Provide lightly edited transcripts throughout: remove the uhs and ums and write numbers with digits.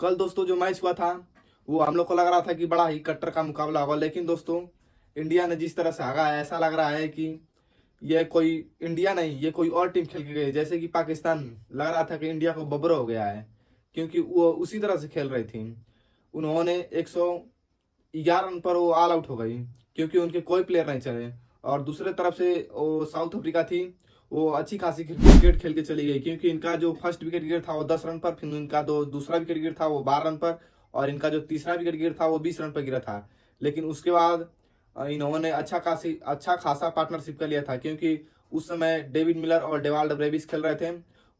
कल दोस्तों जो मैच हुआ था वो हम लोग को लग रहा था कि बड़ा ही कट्टर का मुकाबला होगा, लेकिन दोस्तों इंडिया ने जिस तरह से भागा है ऐसा लग रहा है कि ये कोई इंडिया नहीं, ये कोई और टीम खेल के गई। जैसे कि पाकिस्तान लग रहा था कि इंडिया को बब्बर हो गया है, क्योंकि वो उसी तरह से खेल रही थी। उन्होंने 111 रन पर वो ऑल आउट हो गई, क्योंकि उनके कोई प्लेयर नहीं चले। और दूसरे तरफ से वो साउथ अफ्रीका थी, वो अच्छी खासी क्रिकेट खेल के चली गई, क्योंकि इनका जो फर्स्ट विकेट गिर था वो 10 रन पर, फिर इनका जो दूसरा विकेट गिर था वो 12 रन पर, और इनका जो तीसरा विकेट गिर था वो 20 रन पर गिरा था। लेकिन उसके बाद इन्होंने अच्छा खासा पार्टनरशिप कर लिया था, क्योंकि उस समय डेविड मिलर और डेवाल्ड ब्रेविस खेल रहे थे।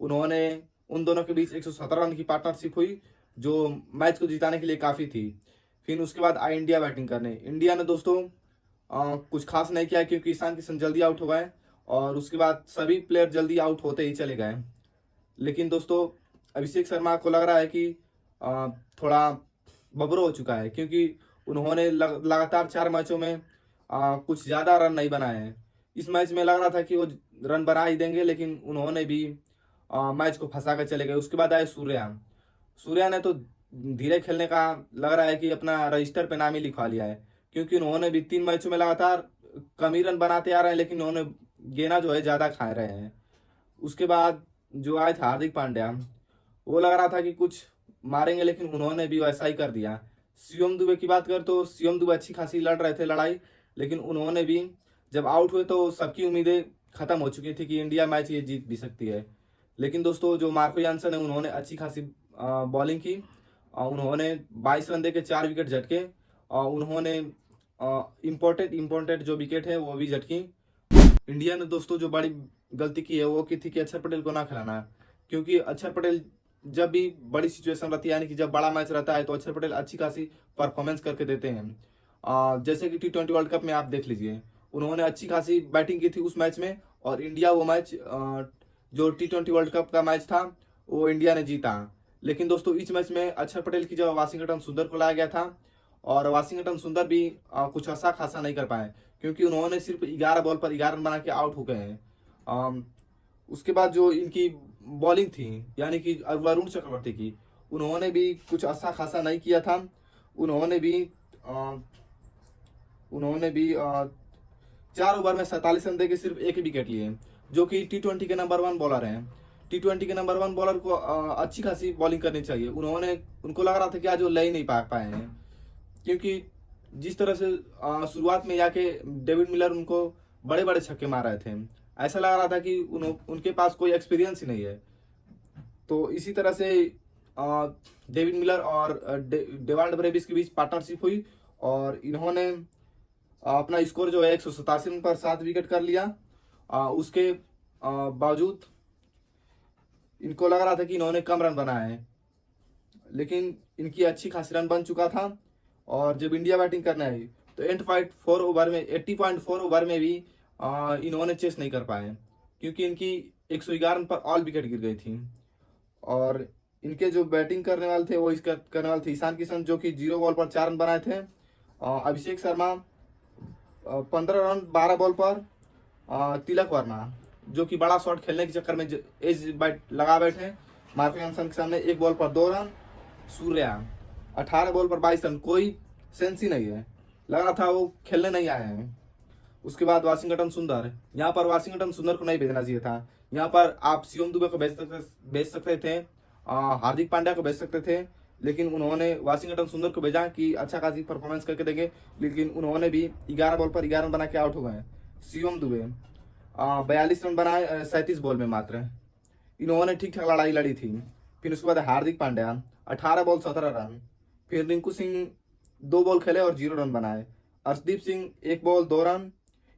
उन्होंने उन दोनों के बीच 117 रन की पार्टनरशिप हुई, जो मैच को जिताने के लिए काफ़ी थी। फिर उसके बाद आई इंडिया बैटिंग करने। इंडिया ने दोस्तों कुछ खास नहीं किया, क्योंकि ईशान किशन जल्दी आउट हो गए और उसके बाद सभी प्लेयर जल्दी आउट होते ही चले गए। लेकिन दोस्तों अभिषेक शर्मा को लग रहा है कि थोड़ा बबरो हो चुका है, क्योंकि उन्होंने लगातार 4 मैचों में कुछ ज़्यादा रन नहीं बनाए हैं। इस मैच में लग रहा था कि वो रन बना ही देंगे, लेकिन उन्होंने भी मैच को फंसा कर चले गए। उसके बाद आए सूर्या। सूर्या ने तो धीरे खेलने का लग रहा है कि अपना रजिस्टर पे नाम ही लिखवा लिया है, क्योंकि उन्होंने भी 3 मैचों में लगातार कम ही रन बनाते आ रहे हैं, लेकिन उन्होंने गेना जो है ज़्यादा खा रहे हैं। उसके बाद जो आए थे हार्दिक पांड्या, वो लग रहा था कि कुछ मारेंगे, लेकिन उन्होंने भी वैसा ही कर दिया। शिवम दुबे की बात कर तो शिवम दुबे अच्छी खासी लड़ रहे थे लड़ाई, लेकिन उन्होंने भी जब आउट हुए तो सबकी उम्मीदें खत्म हो चुकी थी कि इंडिया मैच ये जीत भी सकती है। लेकिन दोस्तों जो मार्को यानसन है उन्होंने अच्छी खासी बॉलिंग की, और उन्होंने 22 रन दे के 4 विकेट झटके, और उन्होंने इम्पोर्टेंट इम्पोर्टेंट जो विकेट है वो भी झटकी। इंडिया ने दोस्तों जो बड़ी गलती की है वो की थी कि अक्षर पटेल को ना खिलाना, क्योंकि अक्षर पटेल जब भी बड़ी सिचुएशन रहती है, यानी कि जब बड़ा मैच रहता है, तो अक्षर पटेल अच्छी खासी परफॉर्मेंस करके देते हैं। जैसे कि T20 वर्ल्ड कप में आप देख लीजिए, उन्होंने अच्छी खासी बैटिंग की थी उस मैच में, और इंडिया वो मैच जो T20 वर्ल्ड कप का मैच था वो इंडिया ने जीता। लेकिन दोस्तों इस मैच में अक्षर पटेल की जगह वाशिंगटन सुंदर को लाया गया था, और वाशिंगटन सुंदर भी कुछ अच्छा खासा नहीं कर पाए, क्योंकि उन्होंने सिर्फ 11 बॉल पर 11 रन बना के आउट हो गए हैं। उसके बाद जो इनकी बॉलिंग थी, यानी कि वरुण चक्रवर्ती की, उन्होंने भी कुछ अच्छा खासा नहीं किया था। उन्होंने भी अ, उन्होंने भी 4 ओवर में 47 रन देके सिर्फ एक ही विकेट लिए, जो कि T20 के नंबर 1 बॉलर हैं। T20 के नंबर 1 बॉलर को अच्छी खासी बॉलिंग करनी चाहिए। उनको लग रहा था कि आज वो ले ही नहीं पा पाए हैं, क्योंकि जिस तरह से शुरुआत में जाके डेविड मिलर उनको बड़े बड़े छक्के मार रहे थे, ऐसा लग रहा था कि उनके पास कोई एक्सपीरियंस ही नहीं है। तो इसी तरह से डेविड मिलर और डेवाल्ड ब्रेविस के बीच पार्टनरशिप हुई, और इन्होंने अपना स्कोर जो है 187 पर 7 विकेट कर लिया। उसके बावजूद इनको लग रहा था कि इन्होंने कम रन बनाए हैं, लेकिन इनकी अच्छी खासी रन बन चुका था। और जब इंडिया बैटिंग करने आई तो 80.4 ओवर में भी इन्होंने चेस नहीं कर पाए, क्योंकि इनकी 111 रन पर ऑल विकेट गिर गई थी। और इनके जो बैटिंग करने वाले थे वो इसका करने वाले थे ईशान किशन, जो कि 0 बॉल पर 4 रन बनाए थे। अभिषेक शर्मा 15 रन 12 बॉल पर। तिलक वर्मा जो कि बड़ा शॉट खेलने के चक्कर में एज बैट लगा बैठे, मार्को यानसन के सामने 1 बॉल पर 2 रन। सूर्या 18 बॉल पर 22 रन, कोई सेंस ही नहीं है, लग रहा था वो खेलने नहीं आए हैं। उसके बाद वाशिंगटन सुंदर, यहाँ पर वाशिंगटन सुंदर को नहीं भेजना चाहिए था। यहाँ पर आप शिवम दुबे को भेज सकते थे, हार्दिक पांड्या को भेज सकते थे, लेकिन उन्होंने वाशिंगटन सुंदर को भेजा कि अच्छा खासी परफॉर्मेंस करके देंगे। लेकिन उन्होंने भी 11 बॉल पर 11 रन बना के आउट हो गए। शिवम दुबे 42 रन बनाए 37 बॉल में मात्र। इन्होंने ठीक ठाक लड़ाई लड़ी थी। फिर उसके बाद हार्दिक पांड्या 18 बॉल 17 रन। फिर रिंकू सिंह 2 बॉल खेले और 0 रन बनाए। Arshdeep Singh 1 ball 2 run.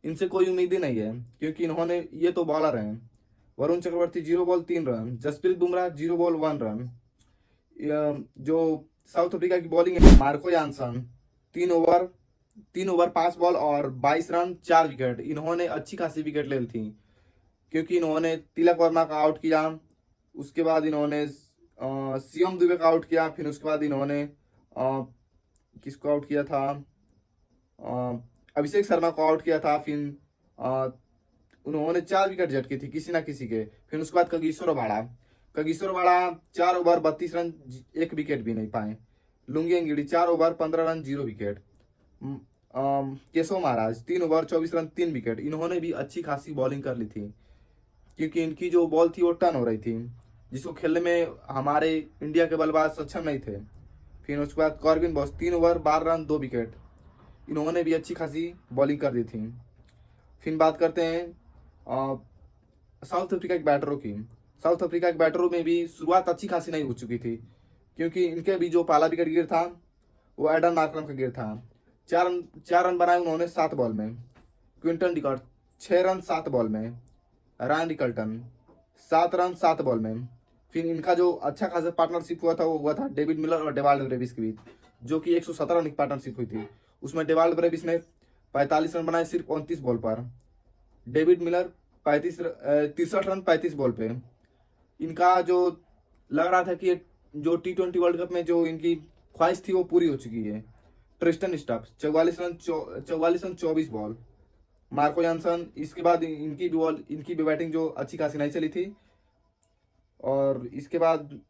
इनसे कोई उम्मीद ही नहीं है, क्योंकि इन्होंने ये तो बॉलर हैं। Varun Chakravarthy 0 ball 3 run. Jasprit Bumrah 0 ball 1 run. जो साउथ अफ्रीका की बॉलिंग है, मार्को यानसन 3 ओवर 5 बॉल और 22 रन 4 विकेट। इन्होंने अच्छी खासी विकेट ले ली थी, क्योंकि इन्होंने तिलक वर्मा का आउट किया। उसके बाद इन्होंने शिवम दुबे का आउट किया। फिर उसके बाद इन्होंने किसको आउट किया था, अभिषेक शर्मा को आउट किया था। फिर उन्होंने 4 विकेट झटकी थी किसी ना किसी के। फिर उसके बाद Kagiso Rabada Kagiso Rabada 4 over 32 run 1 wicket भी नहीं पाए। Lungi Ngidi 4 over 15 run 0 wicket. Keshav Maharaj 3 over 24 run 3 wicket. इन्होंने भी अच्छी खासी बॉलिंग कर ली थी, क्योंकि इनकी जो बॉल थी वो टर्न हो रही थी, जिसको खेलने में हमारे इंडिया के बल्लेबाज सक्षम नहीं थे। फिर उसके बाद Corbin boss 3 over 12 run 2 wicket. इन्होंने भी अच्छी खासी बॉलिंग कर दी थी। फिर बात करते हैं साउथ अफ्रीका के बैटरों की। साउथ अफ्रीका के बैटरों में भी शुरुआत अच्छी खासी नहीं हो चुकी थी, क्योंकि इनके भी जो पहला विकेट गिर था वो एडन मार्करम का गिर था। 4 रन बनाए उन्होंने 7 बॉल में। क्विंटन डिकॉक 6 रन 7 बॉल में। रायन रिकल्टन 7 रन 7 बॉल में। फिर इनका जो अच्छा खासा पार्टनरशिप हुआ था वो हुआ था डेविड मिलर और डेवाल्ड ब्रेविस के बीच, जो कि 117 रन की पार्टनरशिप हुई थी। उसमें डेवाल्ड ब्रेविस ने 45 रन बनाए सिर्फ 29 बॉल पर। डेविड मिलर 63 रन 35 बॉल पे। इनका जो लग रहा था कि जो T20 वर्ल्ड कप में जो इनकी ख्वाहिश थी वो पूरी हो चुकी है। Tristan Stubbs 44 run 24 ball. Marco Johnson, इसके बाद इनकी भी बैटिंग जो अच्छी खासी नहीं चली थी। और इसके बाद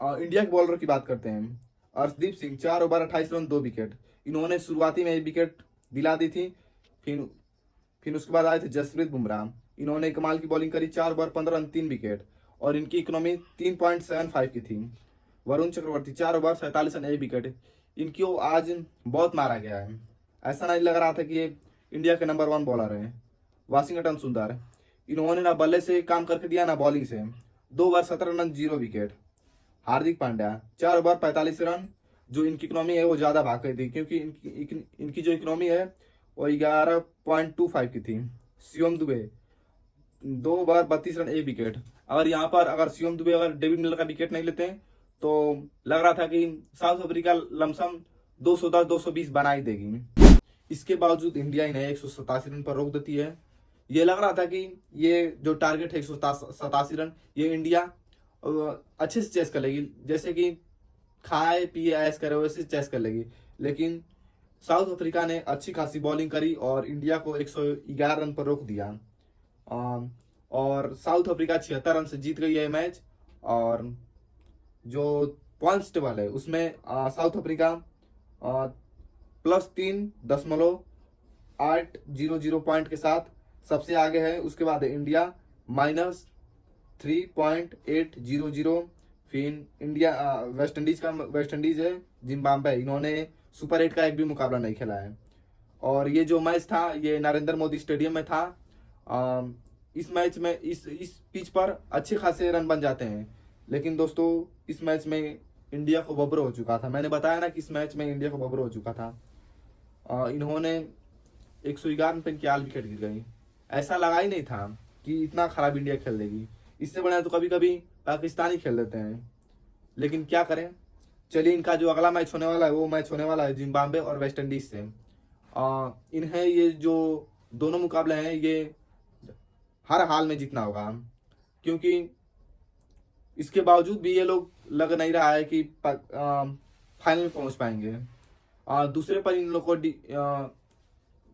इंडिया के बॉलर की बात करते हैं। Arshdeep Singh 4 over 28 run 2 wicket. इन्होंने शुरुआती में विकेट दिला दी थी। फिर उसके बाद आए थे जसप्रीत बुमराह। इन्होंने कमाल की बॉलिंग करी, 4 ओवर 15 रन 3 विकेट, और इनकी इकोनॉमी 3.75 की थी। Varun Chakravarthy 4 over 47 run 1 wicket. इनको आज बहुत मारा गया है, ऐसा नहीं लग रहा था कि ये इंडिया के नंबर 1 बॉलर हैं। वाशिंगटन सुंदर, इन्होंने ना बल्ले से काम करके दिया ना बॉलिंग से। 2 over 17 run 0 wicket. Hardik Pandya 4 over 45 run. जो इनकी इकोनॉमी है वो ज़्यादा भाग गई थी, क्योंकि इनकी जो इकोनॉमी है वो 11.25 की थी। Shivam Dubey 2 over 32 run 1 wicket. अगर शिवम दुबे अगर डेविड मिलर का विकेट नहीं लेते तो लग रहा था कि साउथ अफ्रीका लमसम 210-220 बना ही देगी। इसके बावजूद इंडिया इन्हें 187 रन पर रोक देती है। ये लग रहा था कि ये जो टारगेट है 187 रन, ये इंडिया अच्छे से चेस कर लेगी, जैसे कि खाए पिए ऐश करे वैसे चेस कर लेगी। लेकिन साउथ अफ्रीका ने अच्छी खासी बॉलिंग करी और इंडिया को 111 रन पर रोक दिया। और साउथ अफ्रीका 76 रन से जीत गई है मैच। और जो पॉइंट्स टेबल है उसमें साउथ अफ्रीका +3.800 पॉइंट के साथ सबसे आगे है। उसके बाद है इंडिया -3.800। फिर वेस्ट इंडीज है जिम्बाब्वे। इन्होंने सुपर 8 का एक भी मुकाबला नहीं खेला है। और ये जो मैच था ये नरेंद्र मोदी स्टेडियम में था। इस मैच में इस पिच पर अच्छे खासे रन बन जाते हैं, लेकिन दोस्तों इस मैच में इंडिया को बब्बर हो चुका था। मैंने बताया ना कि इस मैच में इंडिया को बब्बर हो चुका था। इन्होंने 111 रन पे इनकी आल विकेट गिर गई। ऐसा लगा ही नहीं था कि इतना खराब इंडिया खेल देगी। इससे बढ़िया तो कभी कभी पाकिस्तान ही खेल देते हैं, लेकिन क्या करें। चलिए, इनका जो अगला मैच होने वाला है वो मैच होने वाला है जिम्बाब्वे और वेस्ट इंडीज से। इन्हें ये जो दोनों मुकाबले हैं ये हर हाल में जीतना होगा, क्योंकि इसके बावजूद भी ये लोग लग नहीं रहा है कि फाइनल में पहुंच पाएंगे। दूसरे पर इन लोग को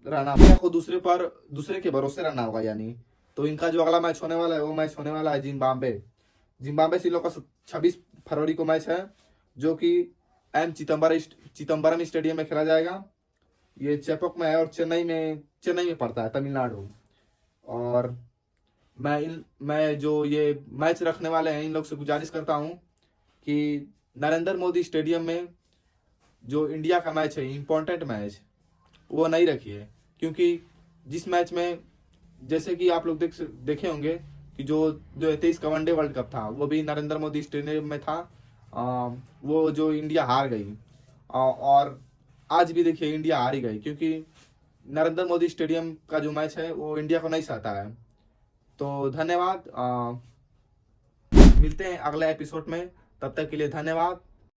रहना को दूसरे के भरोसे रहना होगा। यानी तो इनका जो अगला मैच होने वाला है वो मैच होने वाला है जिम्बाब्वे से इन लोग का 26 फरवरी को मैच है, जो कि चिदम्बरम स्टेडियम में खेला जाएगा। ये चेपक में है और चेन्नई में पड़ता है, तमिलनाडु। और मैं जो ये मैच रखने वाले हैं इन लोग से गुजारिश करता हूं कि नरेंद्र मोदी स्टेडियम में जो इंडिया का मैच है, इम्पोर्टेंट मैच, वो नहीं रखिए। क्योंकि जिस मैच में, जैसे कि आप लोग देखे होंगे कि जो 23 का वनडे वर्ल्ड कप था वो भी नरेंद्र मोदी स्टेडियम में था। वो जो इंडिया हार गई, और आज भी देखिए इंडिया हार ही गई, क्योंकि नरेंद्र मोदी स्टेडियम का जो मैच है वो इंडिया को नहीं सहता है। तो धन्यवाद, मिलते हैं अगले एपिसोड में। तब तक के लिए धन्यवाद।